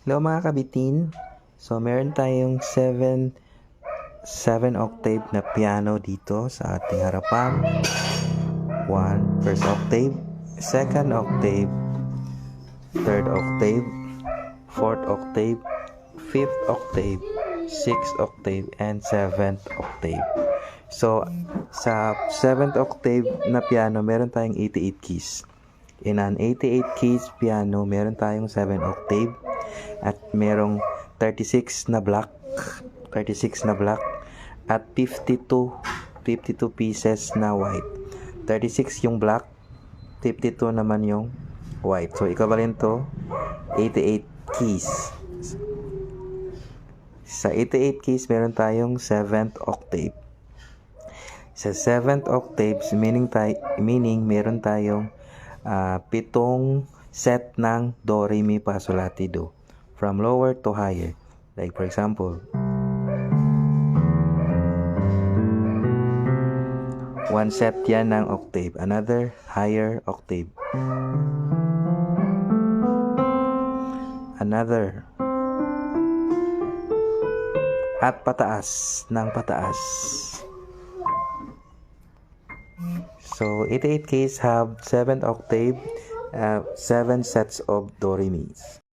Hello mga kabitin. So meron tayong 7 octave na piano dito sa ating harapan. First octave, second octave, third octave, fourth octave, fifth octave, sixth octave, and seventh octave. So sa 7th octave na piano, meron tayong 88 keys. In an 88 keys piano, meron tayong 7 octave at merong 36 na black at 52 pieces na white. 36 yung black, 52 naman yung white. So equivalent to 88 keys. Sa 88 keys, meron tayong 7th octave. Sa 7th octaves, meaning meron tayong 7 set ng do, re, mi, fa, sol, la, ti, do. From lower to higher. Like for example, 1 set yan ng octave. Another higher octave. Another. At pataas ng pataas. So 88 keys have 7th octave, 7 sets of do, re, mi.